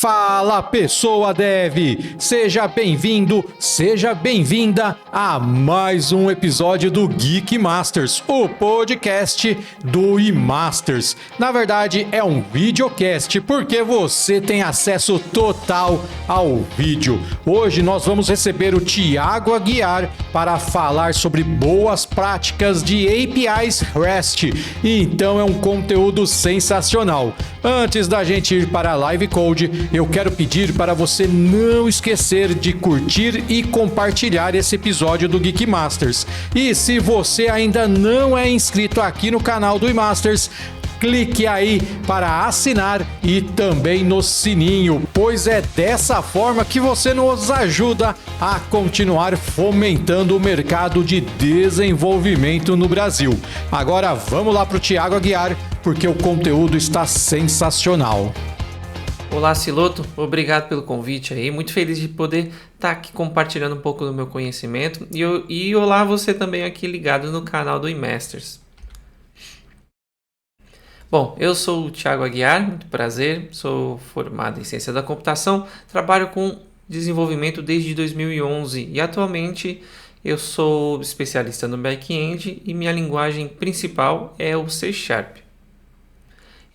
Fala pessoa dev, seja bem-vindo, seja bem-vinda a mais um episódio do Geek Masters, o podcast do eMasters. Na verdade é um videocast porque você tem acesso total ao vídeo. Hoje nós vamos receber o Thiago Aguiar para falar sobre boas práticas de APIs REST. Então é um conteúdo sensacional. Antes da gente ir para a Live Code, eu quero pedir para você não esquecer de curtir e compartilhar esse episódio do Geek Masters. E se você ainda não é inscrito aqui no canal do eMasters, clique aí para assinar e também no sininho, pois é dessa forma que você nos ajuda a continuar fomentando o mercado de desenvolvimento no Brasil. Agora vamos lá para o Thiago Aguiar, porque o conteúdo está sensacional. Olá, Siloto, obrigado pelo convite aí, muito feliz de poder estar aqui compartilhando um pouco do meu conhecimento e olá você também aqui ligado no canal do eMasters. Bom, eu sou o Thiago Aguiar, muito prazer, sou formado em Ciência da Computação, trabalho com desenvolvimento desde 2011 e atualmente eu sou especialista no back-end e minha linguagem principal é o C#.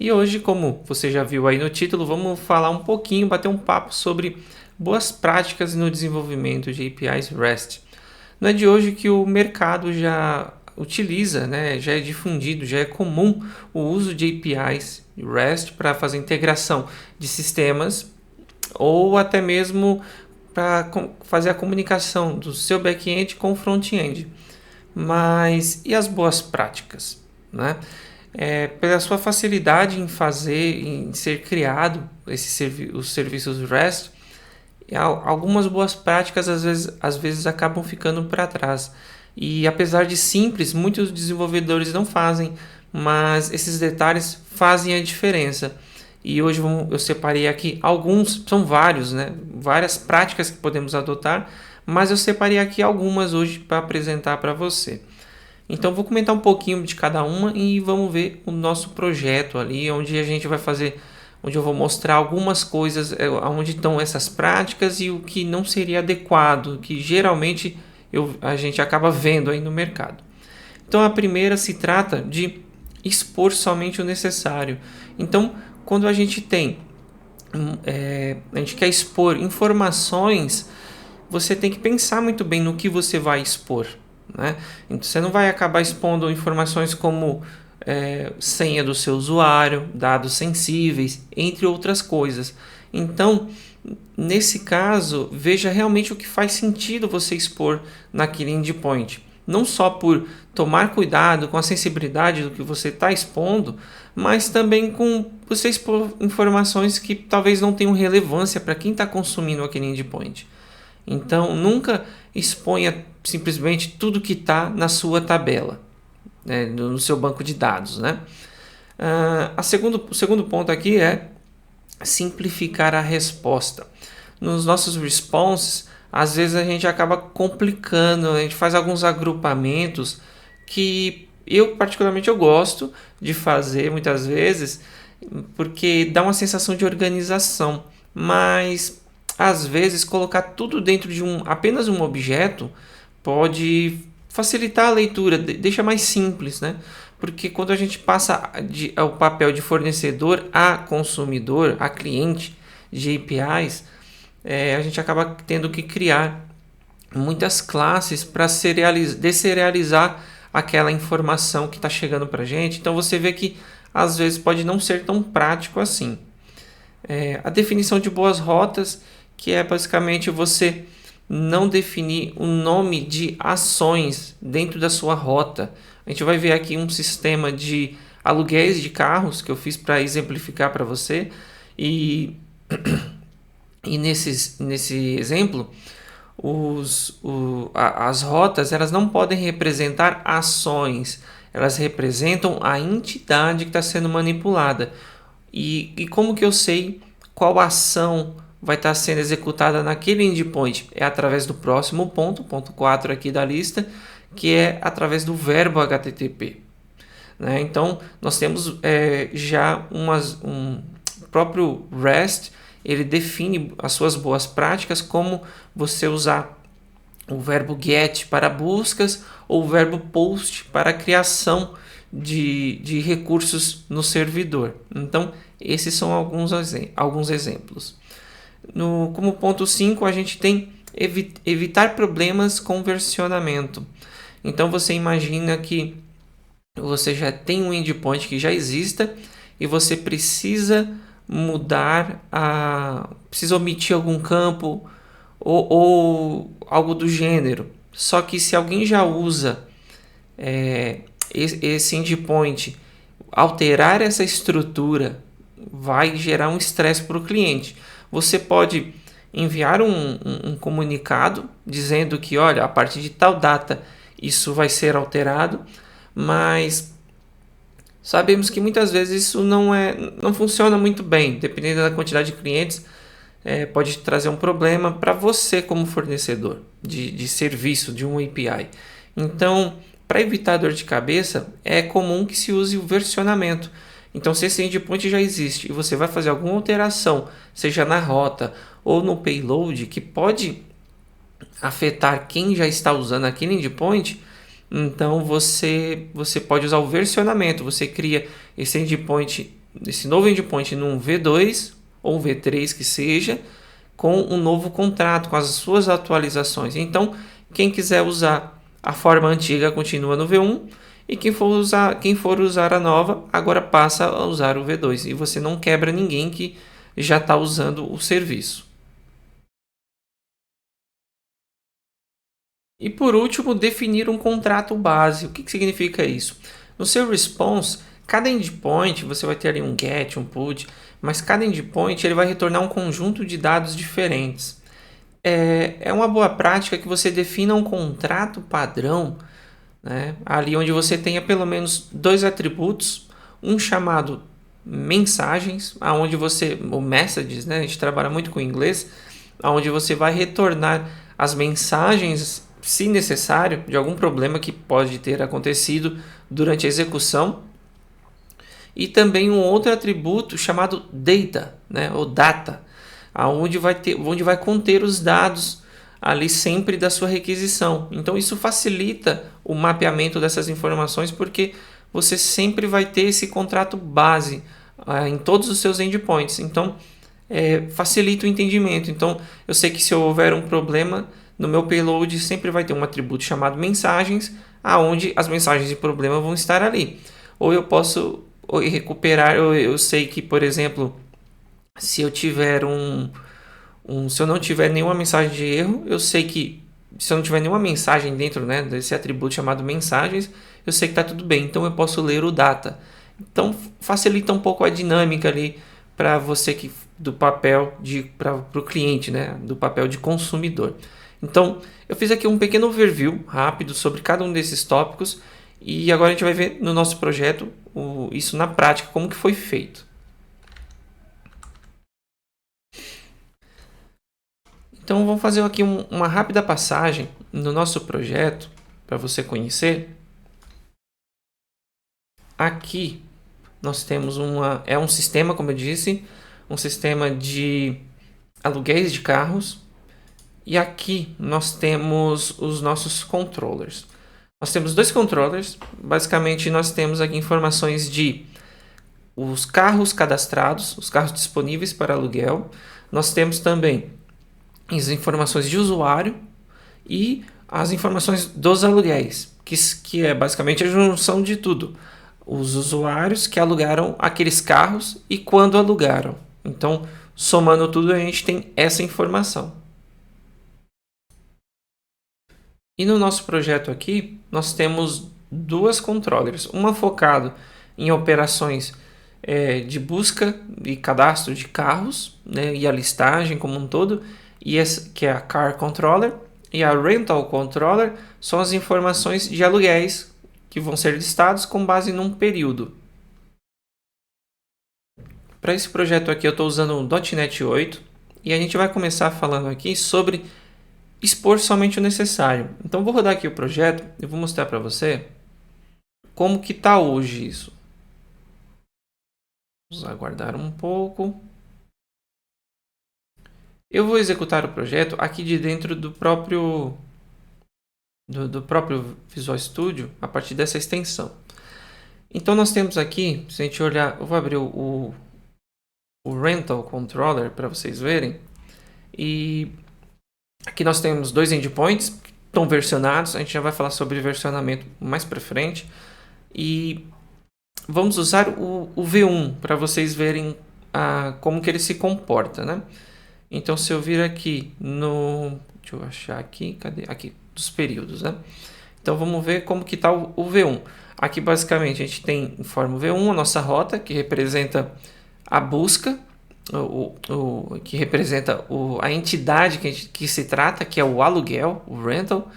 E hoje, como você já viu aí no título, vamos falar um pouquinho, bater um papo sobre boas práticas no desenvolvimento de APIs REST. Não é de hoje que o mercado já utiliza, né, já é difundido, já é comum o uso de APIs REST para fazer integração de sistemas ou até mesmo para fazer a comunicação do seu back-end com o front-end. Mas e as boas práticas, né? Pela sua facilidade em ser criado os serviços REST, algumas boas práticas às vezes acabam ficando para trás. E apesar de simples, muitos desenvolvedores não fazem, mas esses detalhes fazem a diferença. E hoje eu separei aqui alguns, são vários, né? Várias práticas que podemos adotar, mas eu separei aqui algumas hoje para apresentar para você. Então vou comentar um pouquinho de cada uma e vamos ver o nosso projeto ali, onde a gente vai fazer, onde eu vou mostrar algumas coisas, onde estão essas práticas e o que não seria adequado, que geralmente a gente acaba vendo aí no mercado. Então a primeira se trata de expor somente o necessário. Então quando a gente a gente quer expor informações, você tem que pensar muito bem no que você vai expor, né? Então, você não vai acabar expondo informações como senha do seu usuário, dados sensíveis, entre outras coisas. Então, nesse caso, veja realmente o que faz sentido você expor naquele endpoint. Não só por tomar cuidado com a sensibilidade do que você está expondo, mas também com você expor informações que talvez não tenham relevância para quem está consumindo aquele endpoint. Então, nunca exponha simplesmente tudo que está na sua tabela, né, no seu banco de dados, né? O segundo ponto aqui é simplificar a resposta. Nos nossos responses, às vezes a gente acaba complicando, a gente faz alguns agrupamentos que eu particularmente gosto de fazer muitas vezes, porque dá uma sensação de organização, mas às vezes colocar tudo dentro de apenas um objeto pode facilitar a leitura, deixa mais simples, né? Porque quando a gente passa o papel de fornecedor a consumidor, a cliente de APIs, a gente acaba tendo que criar muitas classes para deserializar aquela informação que está chegando para a gente. Então você vê que às vezes pode não ser tão prático assim. A definição de boas rotas, que é basicamente você não definir o nome de ações dentro da sua rota. A gente vai ver aqui um sistema de aluguéis de carros que eu fiz para exemplificar para você. E nesse exemplo, as rotas elas não podem representar ações, elas representam a entidade que está sendo manipulada. E como que eu sei qual ação vai estar sendo executada naquele endpoint? É através do próximo ponto 4 aqui da lista, que é através do verbo HTTP. Né? Então, nós temos já próprio REST, ele define as suas boas práticas, como você usar o verbo get para buscas ou o verbo post para a criação de recursos no servidor. Então, esses são alguns exemplos. Como ponto 5, a gente tem evitar problemas com versionamento. Então, você imagina que você já tem um endpoint que já exista e você precisa precisa omitir algum campo ou algo do gênero. Só que se alguém já usa esse endpoint, alterar essa estrutura vai gerar um estresse para o cliente. Você pode enviar um comunicado dizendo que, olha, a partir de tal data isso vai ser alterado, mas sabemos que muitas vezes isso não funciona muito bem. Dependendo da quantidade de clientes, pode trazer um problema para você como fornecedor de serviço, de um API. Então, para evitar dor de cabeça, é comum que se use o versionamento. Então, se esse endpoint já existe e você vai fazer alguma alteração, seja na rota ou no payload, que pode afetar quem já está usando aquele endpoint, então você pode usar o versionamento. Você cria esse novo endpoint num V2 ou V3 que seja, com um novo contrato, com as suas atualizações. Então, quem quiser usar a forma antiga continua no V1 e quem for usar a nova agora passa a usar o V2 e você não quebra ninguém que já está usando o serviço. E por último, definir um contrato base. O que significa isso? No seu response, cada endpoint, você vai ter ali um get, um put, mas cada endpoint ele vai retornar um conjunto de dados diferentes. É uma boa prática que você defina um contrato padrão, né, ali onde você tenha pelo menos 2 atributos, um chamado mensagens, aonde o messages, né, a gente trabalha muito com inglês, aonde você vai retornar as mensagens, se necessário, de algum problema que pode ter acontecido durante a execução. E também um outro atributo chamado data, né, ou data, onde vai conter os dados ali sempre da sua requisição. Então isso facilita o mapeamento dessas informações, porque você sempre vai ter esse contrato base em todos os seus endpoints. Então facilita o entendimento. Então eu sei que se houver um problema no meu payload, sempre vai ter um atributo chamado mensagens, aonde as mensagens de problema vão estar ali. Ou eu posso recuperar, eu sei que, por exemplo, se eu tiver se eu não tiver nenhuma mensagem de erro, eu sei que se eu não tiver nenhuma mensagem dentro, né, desse atributo chamado mensagens, eu sei que está tudo bem, então eu posso ler o data. Então facilita um pouco a dinâmica ali para você do papel para o cliente, né, do papel de consumidor. Então eu fiz aqui um pequeno overview rápido sobre cada um desses tópicos e agora a gente vai ver no nosso projeto isso na prática, como que foi feito. Então vamos fazer aqui uma rápida passagem no nosso projeto para você conhecer. Aqui nós temos um sistema, como eu disse, um sistema de aluguéis de carros. E aqui nós temos os nossos controllers. Nós temos 2 controllers. Basicamente nós temos aqui informações de os carros cadastrados, os carros disponíveis para aluguel. Nós temos também as informações de usuário e as informações dos aluguéis, que é basicamente a junção de tudo. Os usuários que alugaram aqueles carros e quando alugaram. Então, somando tudo, a gente tem essa informação. E no nosso projeto aqui, nós temos 2 controllers. Uma focado em operações de busca e cadastro de carros, né, e a listagem como um todo, que é a Car Controller, e a Rental Controller são as informações de aluguéis que vão ser listados com base num período. Para esse projeto aqui eu estou usando o .NET 8 e a gente vai começar falando aqui sobre expor somente o necessário. Então vou rodar aqui o projeto e vou mostrar para você como que está hoje isso. Vamos aguardar um pouco. Eu vou executar o projeto aqui de dentro do próprio Visual Studio, a partir dessa extensão. Então nós temos aqui, se a gente olhar, eu vou abrir o Rental Controller para vocês verem. E aqui nós temos 2 endpoints que estão versionados. A gente já vai falar sobre versionamento mais para frente. E vamos usar o V1 para vocês verem como que ele se comporta, né? Então se eu vir aqui no... Deixa eu achar aqui, cadê? Aqui, dos períodos, né? Então vamos ver como que está o V1. Aqui basicamente a gente tem em forma V1 a nossa rota, que representa a busca, que representa a entidade que se trata, que é o aluguel, o rental.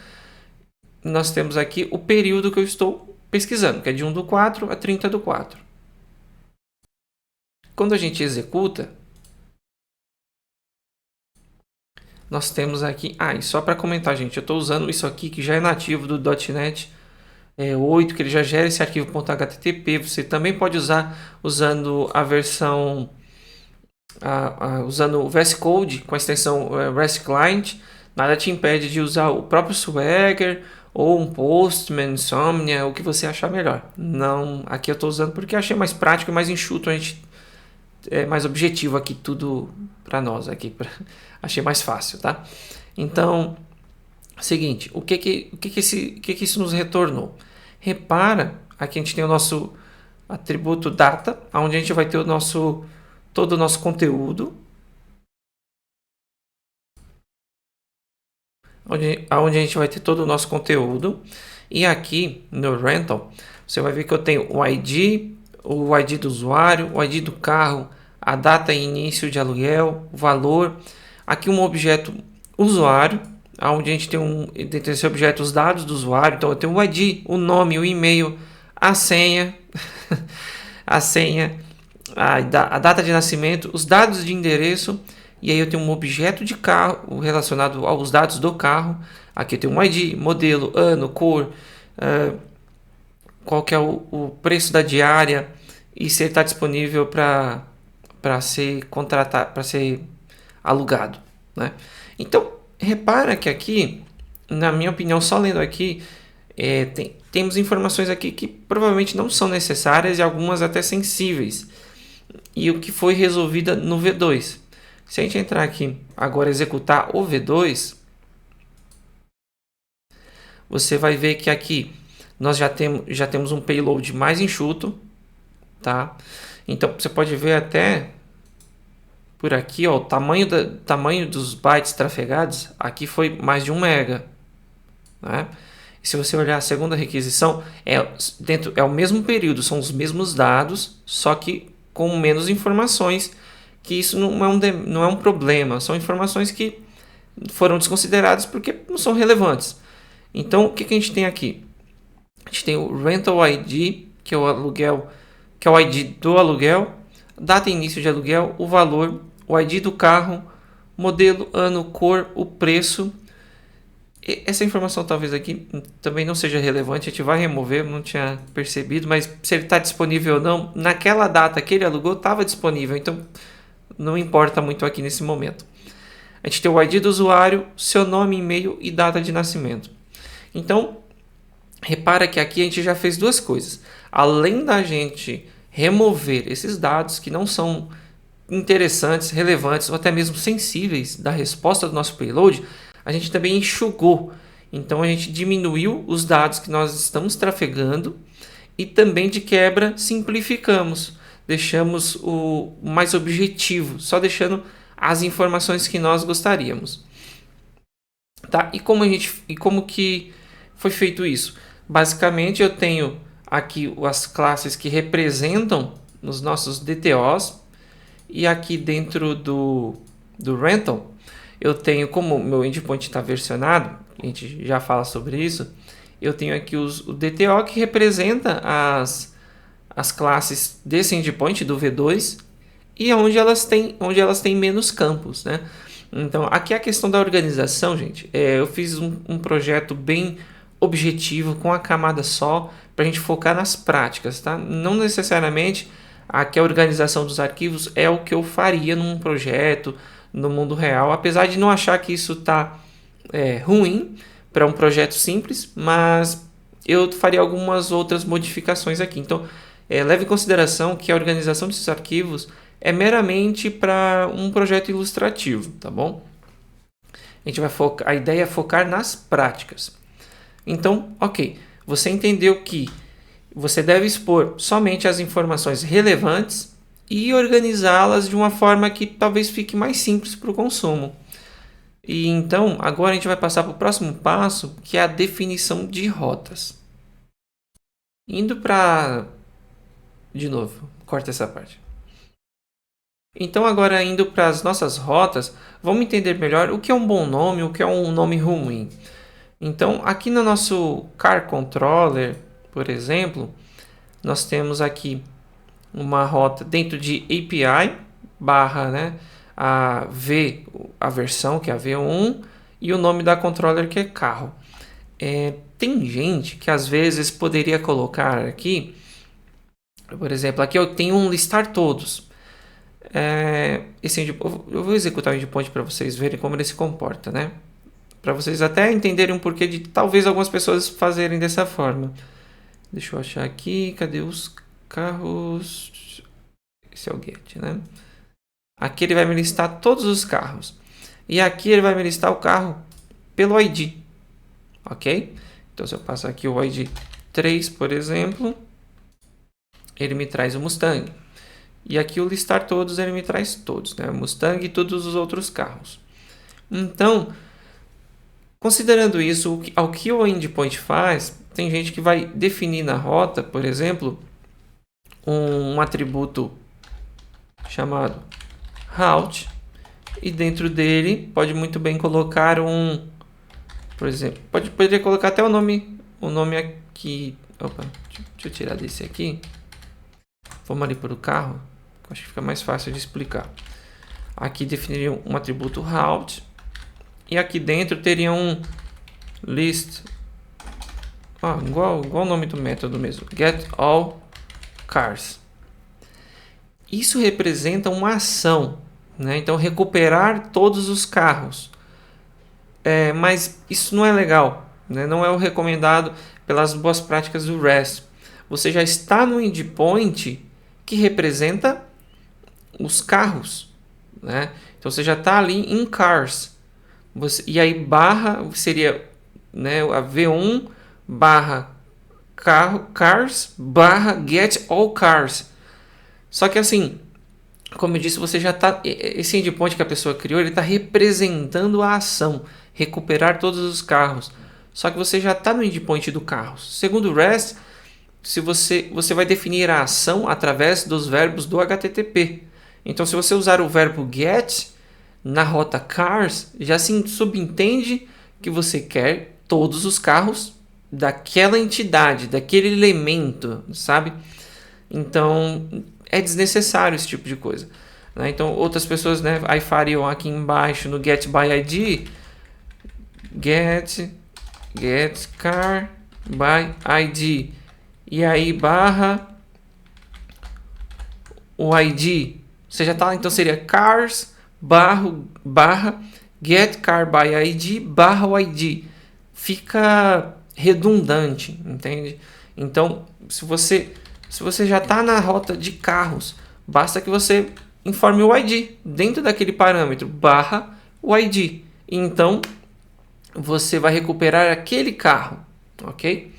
Nós temos aqui o período que eu estou pesquisando, que é de 1/4 a 30/4. Quando a gente executa, nós temos aqui... e só para comentar, gente, eu estou usando isso aqui que já é nativo do .NET 8, que ele já gera esse arquivo .http. Você também pode usar usando a versão... usando o VS Code com a extensão REST Client. Nada te impede de usar o próprio Swagger ou um Postman, Insomnia, o que você achar melhor. Não, aqui eu estou usando porque achei mais prático e mais enxuto. A gente é mais objetivo aqui tudo para nós aqui. Achei mais fácil, tá? Então, seguinte, o que isso nos retornou? Repara, aqui a gente tem o nosso atributo data, onde a gente vai ter todo o nosso conteúdo, onde a gente vai ter todo o nosso conteúdo. E aqui no rental, você vai ver que eu tenho o ID do usuário, o ID do carro, a data e início de aluguel, o valor. Aqui um objeto usuário, onde a gente tem dentro desse objeto os dados do usuário. Então eu tenho o ID, o nome, o e-mail, a senha, a data de nascimento, os dados de endereço. E aí eu tenho um objeto de carro relacionado aos dados do carro. Aqui eu tenho um ID, modelo, ano, cor, qual que é o preço da diária e se ele está disponível para ser contratado, para ser alugado, né? Então repara que aqui, na minha opinião, só lendo aqui, temos informações aqui que provavelmente não são necessárias e algumas até sensíveis. E o que foi resolvida no V2. Se a gente entrar aqui agora executar o V2, você vai ver que aqui nós já temos um payload mais enxuto, tá? Então você pode ver até por aqui, ó, o tamanho dos bytes trafegados aqui foi mais de 1 mega, né? E se você olhar a segunda requisição, é o mesmo período, são os mesmos dados, só que com menos informações, que isso não é um problema, são informações que foram desconsideradas porque não são relevantes. Então, o que a gente tem aqui? A gente tem o Rental ID, que é o aluguel, que é o ID do aluguel, data e início de aluguel, o valor, o ID do carro, modelo, ano, cor, o preço. Essa informação talvez aqui também não seja relevante, a gente vai remover, não tinha percebido, mas se ele está disponível ou não, naquela data que ele alugou estava disponível, então não importa muito aqui nesse momento. A gente tem o ID do usuário, seu nome, e-mail e data de nascimento. Então, repara que aqui a gente já fez 2 coisas. Além da gente remover esses dados que não são interessantes, relevantes ou até mesmo sensíveis da resposta do nosso payload, a gente também enxugou. Então a gente diminuiu os dados que nós estamos trafegando e também de quebra simplificamos. Deixamos o mais objetivo, só deixando as informações que nós gostaríamos. Tá? E como que foi feito isso? Basicamente eu tenho aqui as classes que representam os nossos DTOs e aqui dentro do rental eu tenho, como o meu endpoint está versionado, a gente já fala sobre isso, eu tenho aqui o DTO que representa as classes desse endpoint do V2 e onde elas têm menos campos, né? Então, aqui é a questão da organização, gente. Eu fiz um projeto bem objetivo, com a camada só, para a gente focar nas práticas, tá? Não necessariamente aqui a organização dos arquivos é o que eu faria num projeto, no mundo real, apesar de não achar que isso está ruim para um projeto simples, mas eu faria algumas outras modificações aqui. Então, leve em consideração que a organização desses arquivos é meramente para um projeto ilustrativo, tá bom? A ideia é focar nas práticas. Então, ok, você entendeu que você deve expor somente as informações relevantes e organizá-las de uma forma que talvez fique mais simples para o consumo. E então, agora a gente vai passar para o próximo passo, que é a definição de rotas. Indo para... De novo, corta essa parte. Então, agora indo para as nossas rotas, vamos entender melhor o que é um bom nome e o que é um nome ruim. Então, aqui no nosso Car Controller, por exemplo, nós temos aqui uma rota dentro de API barra a versão, que é a V1, e o nome da controller, que é carro. Tem gente que às vezes poderia colocar aqui, por exemplo, aqui eu tenho um listar todos. Eu vou executar o endpoint para vocês verem como ele se comporta, né? Para vocês até entenderem o porquê de talvez algumas pessoas fazerem dessa forma. Deixa eu achar aqui, cadê os carros? Esse é o get, né? Aqui ele vai me listar todos os carros. E aqui ele vai me listar o carro pelo ID. Ok? Então se eu passar aqui o ID 3, por exemplo, ele me traz o Mustang. E aqui o listar todos, ele me traz todos, né? Mustang e todos os outros carros. Então, considerando isso, ao que o endpoint faz, tem gente que vai definir na rota, por exemplo, um atributo chamado route, e dentro dele pode muito bem colocar por exemplo, poderia colocar até o nome aqui. Opa, deixa eu tirar desse aqui. Vamos ali para o carro. Acho que fica mais fácil de explicar. Aqui definiria um atributo route. E aqui dentro teria um list. Igual o nome do método mesmo. Get all cars. Isso representa uma ação, né? Então, recuperar todos os carros. Mas isso não é legal, né? Não é o recomendado pelas boas práticas do REST. Você já está no endpoint que representa os carros, né? Então você já está ali em cars. E aí barra seria, né, a V1 barra cars barra get all cars. Só que assim, como eu disse, você já está... Esse endpoint que a pessoa criou, ele está representando a ação. Recuperar todos os carros. Só que você já está no endpoint do carro. Segundo o REST, você vai definir a ação através dos verbos do HTTP. Então, se você usar o verbo get na rota cars, já se subentende que você quer todos os carros daquela entidade, daquele elemento, sabe? Então, é desnecessário esse tipo de coisa, né? Então, outras pessoas, né, aí fariam aqui embaixo no get by ID, get car by ID, e aí barra o ID. Você já tá, então seria cars barra get car by ID barra o ID. Fica redundante, entende? Então, se você já está na rota de carros, basta que você informe o ID dentro daquele parâmetro barra o ID. Então, você vai recuperar aquele carro, ok?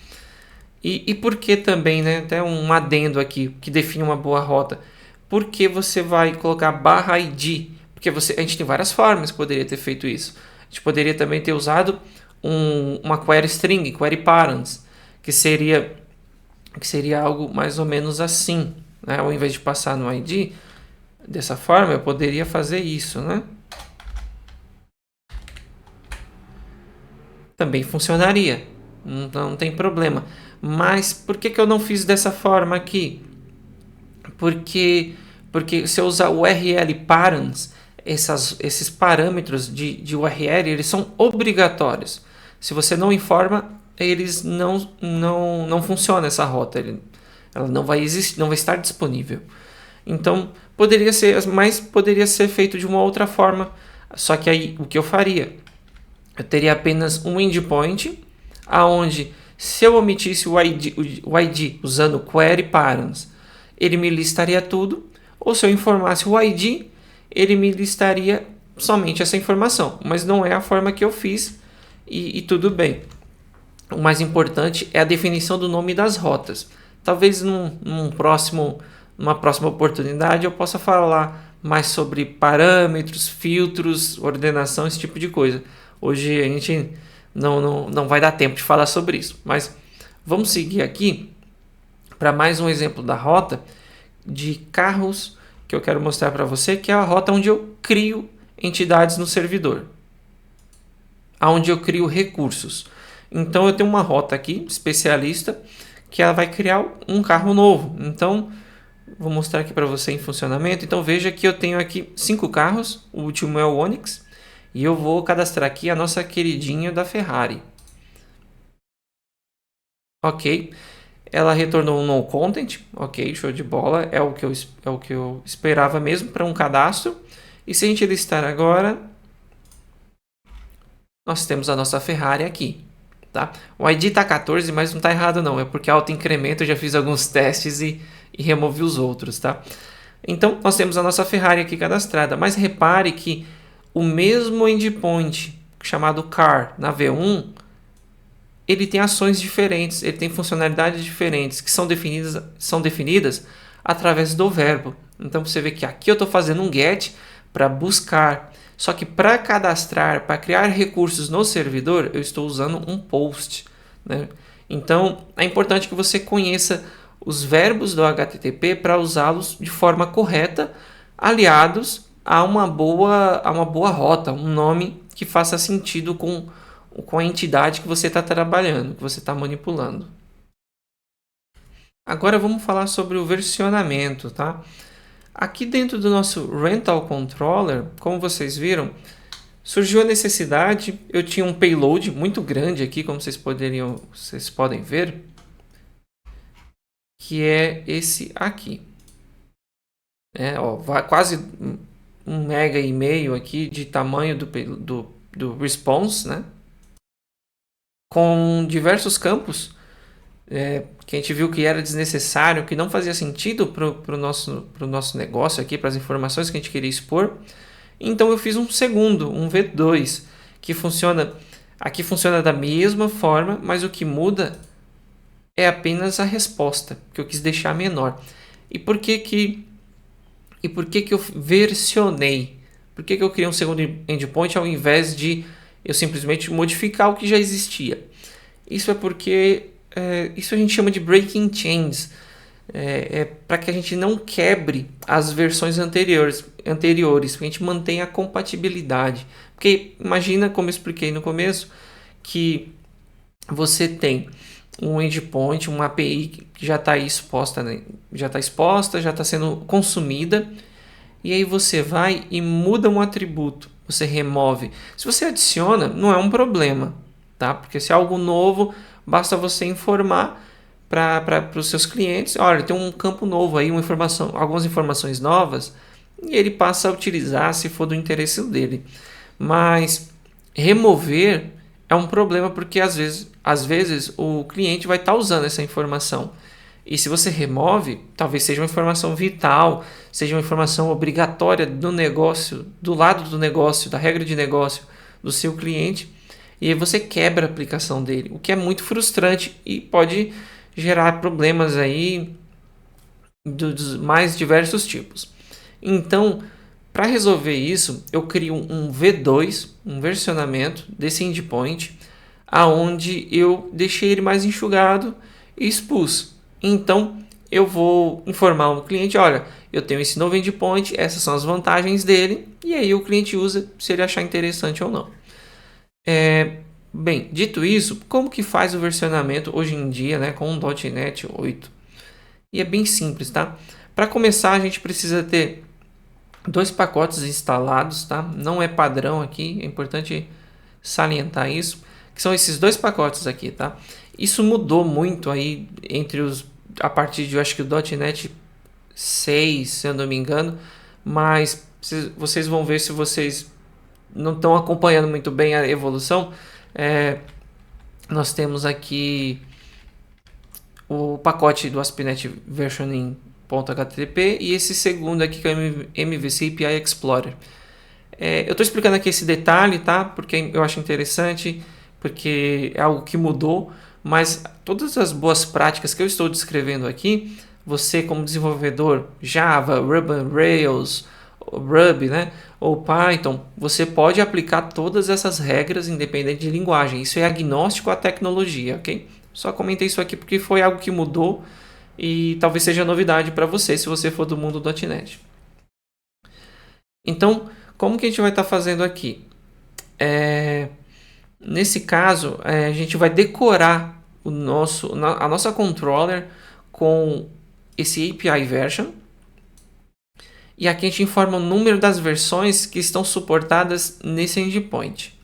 E por que também, né? Até um adendo aqui que define uma boa rota. Por que você vai colocar barra ID? Porque a gente tem várias formas que poderia ter feito isso. A gente poderia também ter usado uma query string, query params, que seria algo mais ou menos assim, né? Ao invés de passar no ID, dessa forma eu poderia fazer isso, né? Também funcionaria, não tem problema. Mas por que eu não fiz dessa forma aqui? Porque se eu usar o URL params, esses parâmetros de URL, eles são obrigatórios. Se você não informa, eles não funciona essa rota, ela não vai existir, não vai estar disponível. Então poderia ser feito de uma outra forma, Só que aí, o que eu faria? Eu teria apenas um endpoint, aonde se eu omitisse o ID usando query params, ele me listaria tudo, ou se eu informasse o ID, ele me listaria somente essa informação, mas não é a forma que eu fiz e tudo bem. O mais importante é a definição do nome das rotas. Talvez numa próxima oportunidade eu possa falar mais sobre parâmetros, filtros, ordenação, esse tipo de coisa. Hoje a gente não vai dar tempo de falar sobre isso, mas vamos seguir aqui para mais um exemplo da rota de carros que eu quero mostrar para você, que é a rota onde eu crio entidades no servidor, onde eu crio recursos. Então eu tenho uma rota aqui, especialista, que ela vai criar um carro novo. Então vou mostrar aqui para você em funcionamento. Então veja que eu tenho aqui 5 carros, o último é o Onix, e eu vou cadastrar aqui a nossa queridinha da Ferrari. Ok, ela retornou um no content, ok, show de bola, é o que eu esperava mesmo para um cadastro. E se a gente listar agora, nós temos a nossa Ferrari aqui. Tá? O ID está 14, mas não está errado não, é porque auto-incremento, eu já fiz alguns testes e removi os outros. Tá? Então nós temos a nossa Ferrari aqui cadastrada, mas repare que o mesmo endpoint chamado car na V1, ele tem ações diferentes, ele tem funcionalidades diferentes que são definidas através do verbo. Então você vê que aqui eu estou fazendo um get para buscar. Só que para cadastrar, para criar recursos no servidor, eu estou usando um post. Né? Então é importante que você conheça os verbos do HTTP para usá-los de forma correta, aliados a uma boa rota, um nome que faça sentido com a entidade que você está trabalhando, que você está manipulando. Agora vamos falar sobre o versionamento, tá? Aqui dentro do nosso Rental Controller, como vocês viram, surgiu a necessidade, eu tinha um payload muito grande aqui, como vocês podem ver, que é esse aqui. Vai quase 1,5 MB aqui de tamanho do response, né? Com diversos campos que a gente viu que era desnecessário, que não fazia sentido para o nosso negócio aqui, para as informações que a gente queria expor. Então eu fiz um segundo, um V2, que funciona da mesma forma, mas o que muda é apenas a resposta, que eu quis deixar menor. E por que eu versionei? Por que eu criei um segundo endpoint ao invés de eu simplesmente modificar o que já existia? Isso é porque isso a gente chama de breaking chains. Para que a gente não quebre as versões anteriores, que a gente mantenha a compatibilidade. Porque imagina, como eu expliquei no começo, que você tem um endpoint, uma API que já está exposta, né? Já está sendo consumida, e aí você vai e muda um atributo, você remove. Se você adiciona, não é um problema, tá? Porque se é algo novo, basta você informar para os seus clientes, olha, tem um campo novo aí, algumas informações novas, e ele passa a utilizar se for do interesse dele. Mas remover é um problema, porque às vezes o cliente vai estar usando essa informação. E se você remove, talvez seja uma informação vital, seja uma informação obrigatória do negócio, do lado do negócio, da regra de negócio do seu cliente, e aí você quebra a aplicação dele, o que é muito frustrante e pode gerar problemas aí dos mais diversos tipos. Então, para resolver isso, eu crio um V2, um versionamento desse endpoint, aonde eu deixei ele mais enxugado e expus. Então, eu vou informar o cliente, olha, eu tenho esse novo endpoint, essas são as vantagens dele, e aí o cliente usa se ele achar interessante ou não. Bem, dito isso, como que faz o versionamento hoje em dia, né, com o .NET 8? E é bem simples, tá? Para começar, a gente precisa ter 2 pacotes instalados, tá? Não é padrão aqui, é importante salientar isso, que são esses 2 pacotes aqui, tá? Isso mudou muito aí a partir de, eu acho que o .NET 6, se eu não me engano, mas vocês vão ver se vocês não estão acompanhando muito bem a evolução, nós temos aqui o pacote do ASP.NET Versioning .http e esse segundo aqui que é o MVC API Explorer. Eu estou explicando aqui esse detalhe, tá? Porque eu acho interessante, porque é algo que mudou, mas todas as boas práticas que eu estou descrevendo aqui, você como desenvolvedor Java, Ruby on Rails, Ruby, né, ou Python, você pode aplicar todas essas regras independente de linguagem. Isso é agnóstico à tecnologia, ok? Só comentei isso aqui porque foi algo que mudou e talvez seja novidade para você se você for do mundo do .NET. Então, como que a gente vai estar fazendo aqui? Nesse caso, a gente vai decorar a nossa controller com esse API version. E aqui a gente informa o número das versões que estão suportadas nesse endpoint.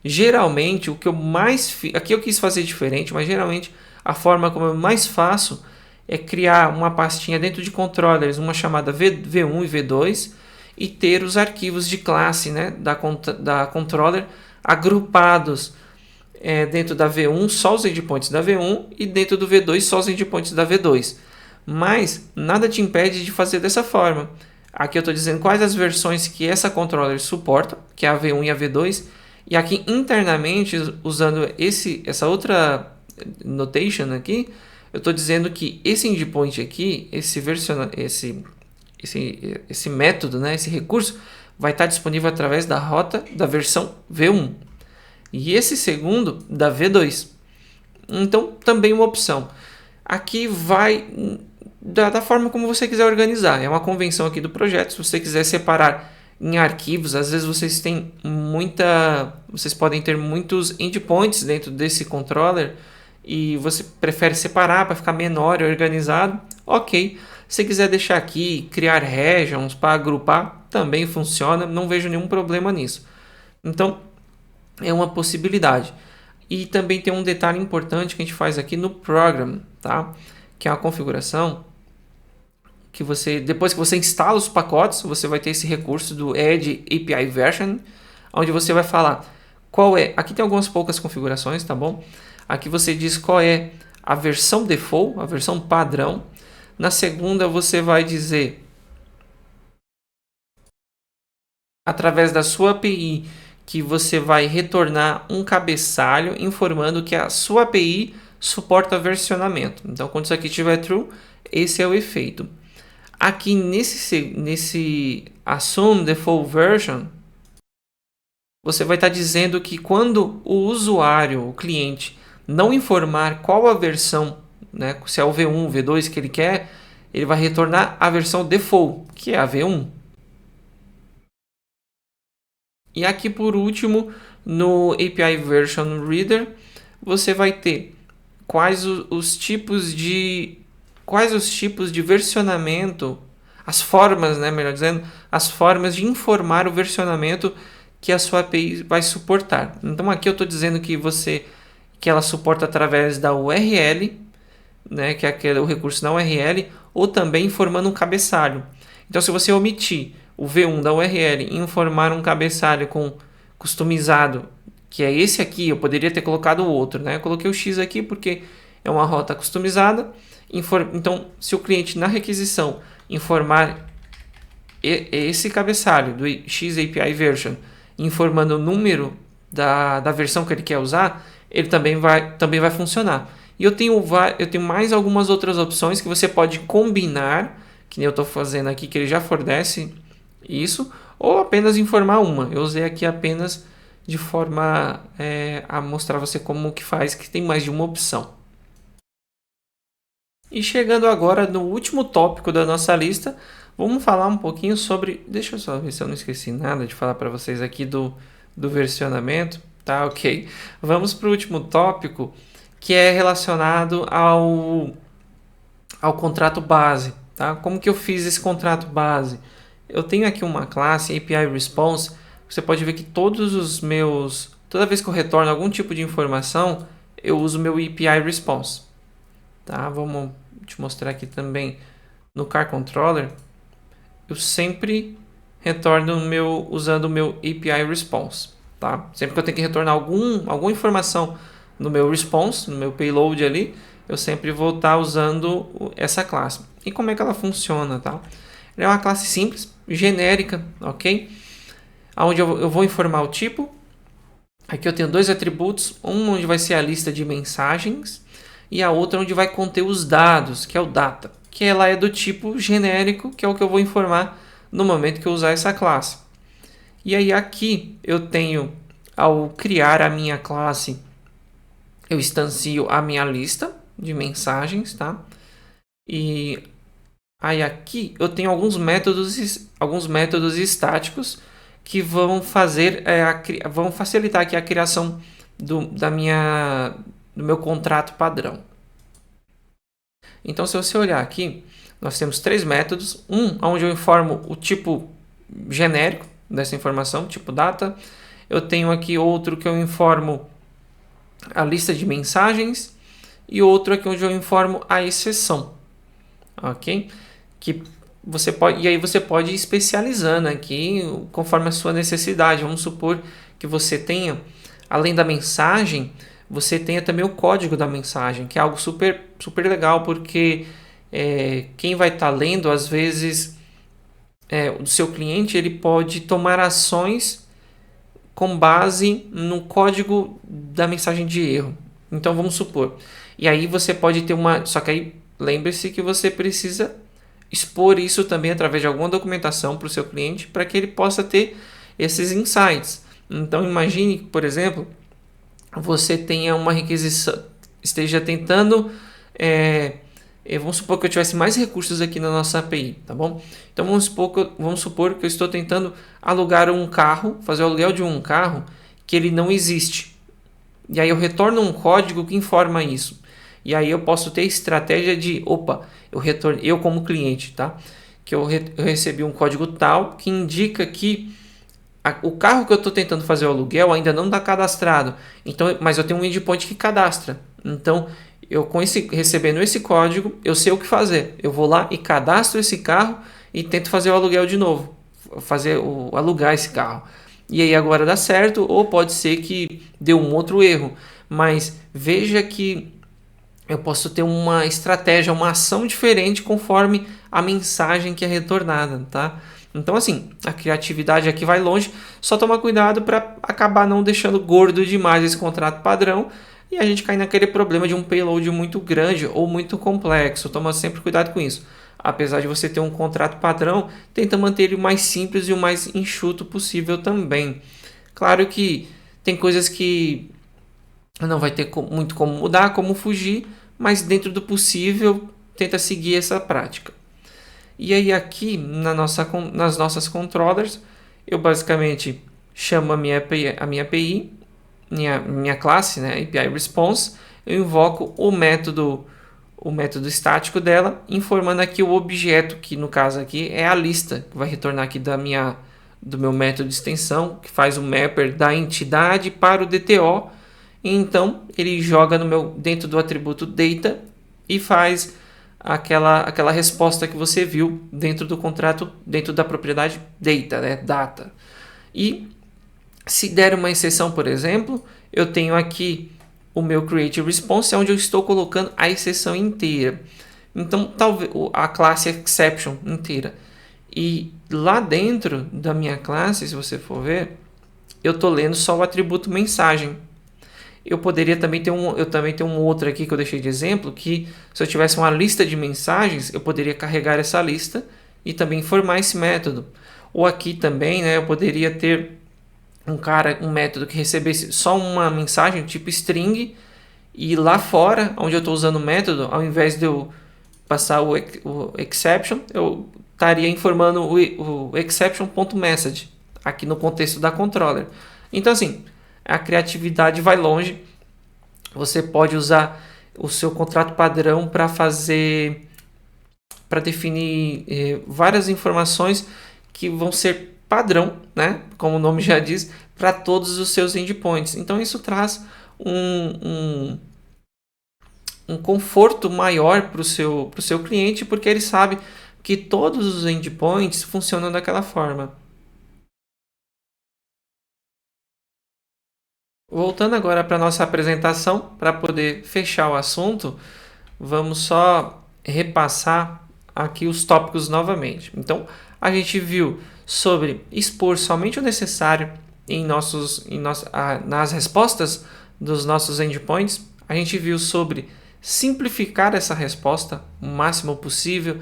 Geralmente, o que eu mais aqui eu quis fazer diferente, mas geralmente a forma como eu mais faço é criar uma pastinha dentro de controllers, uma chamada V1 e V2, e ter os arquivos de classe, né, da controller agrupados dentro da V1 só os endpoints da V1 e dentro do V2 só os endpoints da V2. Mas nada te impede de fazer dessa forma. Aqui eu estou dizendo quais as versões que essa controller suporta, que é a V1 e a V2, e aqui internamente, usando essa outra notation aqui, eu estou dizendo que esse endpoint aqui, esse método, né, esse recurso, vai estar disponível através da rota da versão V1 e esse segundo da V2. Então, também uma opção. Aqui vai da forma como você quiser organizar. É uma convenção aqui do projeto. Se você quiser separar em arquivos, às vezes vocês podem ter muitos endpoints dentro desse controller e você prefere separar para ficar menor e organizado. Ok. Se quiser deixar aqui, criar regions para agrupar, também funciona. Não vejo nenhum problema nisso. Então, é uma possibilidade. E também tem um detalhe importante que a gente faz aqui no program, tá? Que é a configuração que depois que você instala os pacotes, você vai ter esse recurso do Add API Version, onde você vai falar aqui tem algumas poucas configurações, tá bom? Aqui você diz qual é a versão default, a versão padrão. Na segunda você vai dizer, através da sua API, que você vai retornar um cabeçalho informando que a sua API suporta versionamento. Então, quando isso aqui estiver true, esse é o efeito. Aqui nesse assume default version, você vai estar dizendo que quando o usuário, o cliente, não informar qual a versão, né, se é o V1, o V2 que ele quer, ele vai retornar a versão default, que é a V1. E aqui por último, no API Version Reader, você vai ter quais os tipos de versionamento, as formas, né, melhor dizendo, as formas de informar o versionamento que a sua API vai suportar. Então aqui eu estou dizendo que ela suporta através da URL, né, que é o recurso da URL, ou também informando um cabeçalho. Então se você omitir o V1 da URL e informar um cabeçalho customizado, que é esse aqui, eu poderia ter colocado o outro, né? Eu coloquei o X aqui porque é uma rota customizada. Então, se o cliente na requisição informar esse cabeçalho do X API Version, informando o número da versão que ele quer usar, ele também vai funcionar. E eu tenho mais algumas outras opções que você pode combinar, que nem eu estou fazendo aqui, que ele já fornece isso, ou apenas informar uma. Eu usei aqui apenas de forma a mostrar você como que faz, que tem mais de uma opção. E chegando agora no último tópico da nossa lista, vamos falar um pouquinho sobre... Deixa eu só ver se eu não esqueci nada de falar para vocês aqui do versionamento. Tá, ok. Vamos para o último tópico, que é relacionado ao contrato base. Tá? Como que eu fiz esse contrato base? Eu tenho aqui uma classe API Response. Você pode ver que toda vez que eu retorno algum tipo de informação, eu uso o meu API Response. Tá? Vamos te mostrar aqui também no Car Controller. Eu sempre retorno usando o meu API Response. Tá? Sempre que eu tenho que retornar alguma informação no meu response, no meu payload ali, eu sempre vou estar usando essa classe. E como é que ela funciona? Tá? Ela é uma classe simples, genérica, ok? Onde eu vou informar o tipo. Aqui eu tenho dois atributos, um onde vai ser a lista de mensagens e a outra onde vai conter os dados, que é o data, que ela é do tipo genérico, que é o que eu vou informar no momento que eu usar essa classe. E aí aqui eu tenho, ao criar a minha classe, eu instancio a minha lista de mensagens, tá? E aí aqui eu tenho alguns métodos estáticos que vão vão facilitar aqui a criação do meu contrato padrão. Então, se você olhar aqui, nós temos três métodos. Um, onde eu informo o tipo genérico dessa informação, tipo data. Eu tenho aqui outro que eu informo a lista de mensagens. E outro aqui onde eu informo a exceção. Ok? E aí você pode ir especializando aqui conforme a sua necessidade. Vamos supor que você tenha, além da mensagem, você tenha também o código da mensagem, que é algo super, super legal, porque quem vai estar lendo, às vezes, o seu cliente, ele pode tomar ações com base no código da mensagem de erro. Então, vamos supor. E aí você pode ter só que aí lembre-se que você precisa expor isso também através de alguma documentação para o seu cliente, para que ele possa ter esses insights. Então, imagine, por exemplo, você tenha uma requisição, esteja tentando, vamos supor que eu tivesse mais recursos aqui na nossa API, tá bom? Então vamos supor que eu estou tentando alugar um carro, fazer o aluguel de um carro que ele não existe. E aí eu retorno um código que informa isso. E aí eu posso ter estratégia de, eu como cliente, tá? Que eu recebi um código tal que indica que o carro que eu estou tentando fazer o aluguel ainda não está cadastrado. Então, mas eu tenho um endpoint que cadastra. Então, recebendo esse código, eu sei o que fazer. Eu vou lá e cadastro esse carro e tento fazer o aluguel de novo. Alugar esse carro. E aí agora dá certo, ou pode ser que dê um outro erro. Mas veja que eu posso ter uma estratégia, uma ação diferente conforme a mensagem que é retornada, tá? Então, assim, a criatividade aqui vai longe. Só tomar cuidado para acabar não deixando gordo demais esse contrato padrão e a gente cair naquele problema de um payload muito grande ou muito complexo. Toma sempre cuidado com isso. Apesar de você ter um contrato padrão, tenta manter ele o mais simples e o mais enxuto possível também. Claro que tem coisas que não vai ter muito como mudar, como fugir, mas dentro do possível, tenta seguir essa prática. E aí aqui nas nossas controllers, eu basicamente chamo a minha API, minha classe, né, API Response, eu invoco o método estático dela, informando aqui o objeto, que no caso aqui é a lista, que vai retornar aqui do meu método de extensão, que faz o mapper da entidade para o DTO. E então ele joga dentro do atributo data e faz aquela resposta que você viu dentro do contrato, dentro da propriedade data, né? Data. E se der uma exceção, por exemplo, eu tenho aqui o meu create response, onde eu estou colocando a exceção inteira. Então, talvez a classe exception inteira. E lá dentro da minha classe, se você for ver, eu estou lendo só o atributo mensagem. Eu poderia também ter um outro aqui que eu deixei de exemplo, que se eu tivesse uma lista de mensagens, eu poderia carregar essa lista e também informar esse método. Ou aqui também, né, eu poderia ter um método que recebesse só uma mensagem tipo string, e lá fora, onde eu estou usando o método, ao invés de eu passar o exception, eu estaria informando o exception.message aqui no contexto da controller. Então assim, a criatividade vai longe. Você pode usar o seu contrato padrão para definir várias informações que vão ser padrão, né? Como o nome já diz, para todos os seus endpoints. Então isso traz um conforto maior para o seu cliente, porque ele sabe que todos os endpoints funcionam daquela forma. Voltando agora para a nossa apresentação, para poder fechar o assunto, vamos só repassar aqui os tópicos novamente. Então, a gente viu sobre expor somente o necessário nas respostas dos nossos endpoints. A gente viu sobre simplificar essa resposta o máximo possível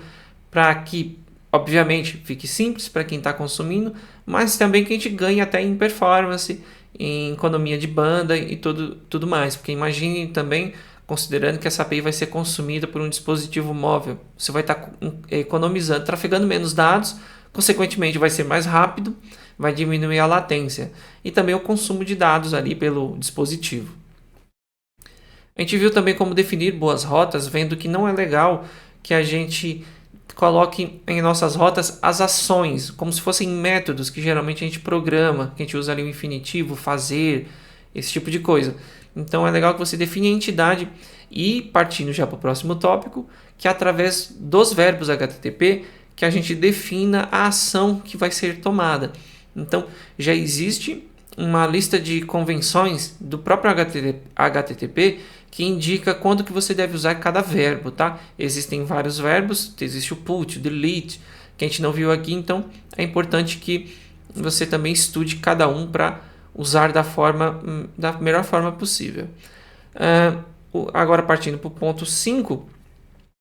para que, obviamente, fique simples para quem está consumindo, mas também que a gente ganhe até em performance, em economia de banda e tudo mais. Porque imagine também, considerando que essa API vai ser consumida por um dispositivo móvel, você vai estar economizando, trafegando menos dados, consequentemente vai ser mais rápido, vai diminuir a latência e também o consumo de dados ali pelo dispositivo. A gente viu também como definir boas rotas, vendo que não é legal que a gente coloque em nossas rotas as ações, como se fossem métodos que geralmente a gente programa, que a gente usa ali o infinitivo, fazer, esse tipo de coisa. Então é legal que você define a entidade e, partindo já para o próximo tópico, que através dos verbos HTTP que a gente defina a ação que vai ser tomada. Então já existe uma lista de convenções do próprio HTTP que indica quando que você deve usar cada verbo, tá? Existem vários verbos, existe o put, o delete, que a gente não viu aqui, então é importante que você também estude cada um para usar da melhor forma possível. Agora partindo para o ponto 5,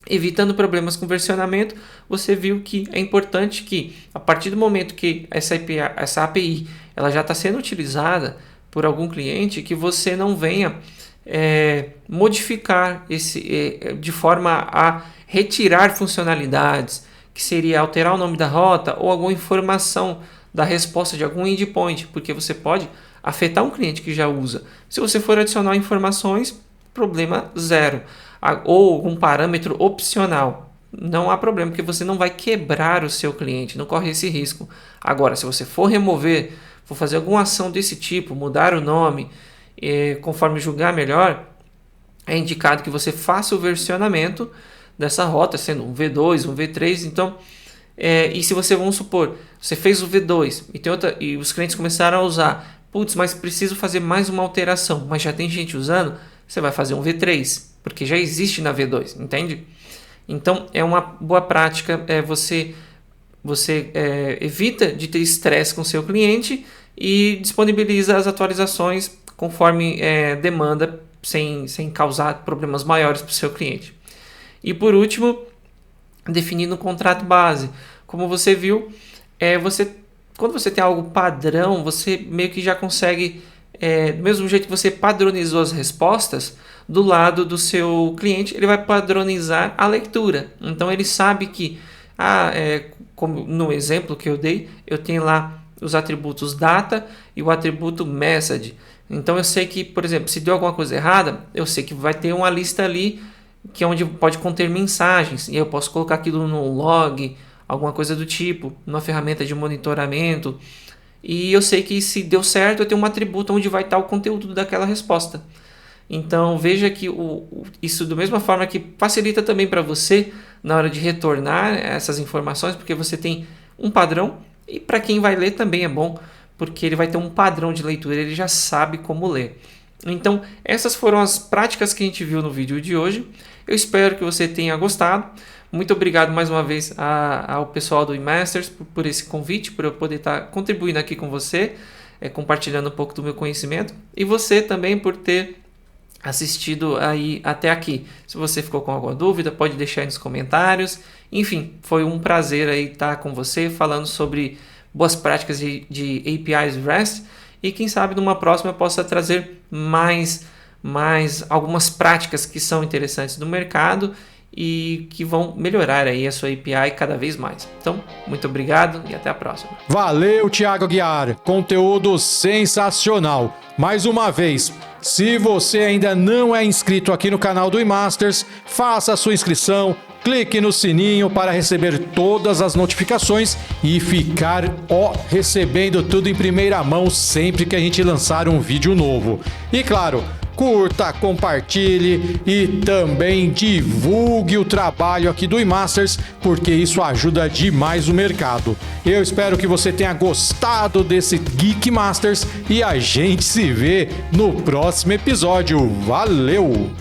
evitando problemas com versionamento, você viu que é importante que, a partir do momento que essa API ela já está sendo utilizada por algum cliente, que você não venha modificar de forma a retirar funcionalidades, que seria alterar o nome da rota ou alguma informação da resposta de algum endpoint, porque você pode afetar um cliente que já usa. Se você for adicionar informações, problema zero. Ou um parâmetro opcional, não há problema, porque você não vai quebrar o seu cliente, não corre esse risco. Agora, se você for remover, for fazer alguma ação desse tipo, mudar o nome, conforme julgar melhor, é indicado que você faça o versionamento dessa rota, sendo um V2, um V3. Então, e se você, vamos supor, você fez o V2 e os clientes começaram a usar, putz, mas preciso fazer mais uma alteração, mas já tem gente usando, você vai fazer um V3, porque já existe na V2, entende? Então, é uma boa prática, você evita de ter estresse com o seu cliente e disponibiliza as atualizações conforme demanda, sem causar problemas maiores para o seu cliente. E por último, definindo um contrato base. Como você viu, quando você tem algo padrão, você meio que já consegue, do mesmo jeito que você padronizou as respostas, do lado do seu cliente, ele vai padronizar a leitura. Então ele sabe que, como no exemplo que eu dei, eu tenho lá os atributos data e o atributo message. Então eu sei que, por exemplo, se deu alguma coisa errada, eu sei que vai ter uma lista ali que é onde pode conter mensagens, e eu posso colocar aquilo no log, alguma coisa do tipo, numa ferramenta de monitoramento, e eu sei que se deu certo, eu tenho um atributo onde vai estar o conteúdo daquela resposta. Então veja que isso, da mesma forma que facilita também para você na hora de retornar essas informações, porque você tem um padrão, e para quem vai ler também é bom, porque ele vai ter um padrão de leitura, ele já sabe como ler. Então essas foram as práticas que a gente viu no vídeo de hoje. Eu espero que você tenha gostado. Muito obrigado mais uma vez ao pessoal do eMasters por esse convite, por eu poder estar contribuindo aqui com você, compartilhando um pouco do meu conhecimento, e você também por ter assistido aí até aqui. Se você ficou com alguma dúvida, pode deixar aí nos comentários. Enfim, foi um prazer aí estar com você falando sobre boas práticas de APIs REST, e quem sabe numa próxima eu possa trazer mais algumas práticas que são interessantes no mercado e que vão melhorar aí a sua API cada vez mais. Então, muito obrigado e até a próxima. Valeu, Thiago Aguiar. Conteúdo sensacional. Mais uma vez, se você ainda não é inscrito aqui no canal do eMasters, faça a sua inscrição, clique no sininho para receber todas as notificações e ficar recebendo tudo em primeira mão sempre que a gente lançar um vídeo novo. E claro, curta, compartilhe e também divulgue o trabalho aqui do eMasters, porque isso ajuda demais o mercado. Eu espero que você tenha gostado desse Geek Masters e a gente se vê no próximo episódio. Valeu!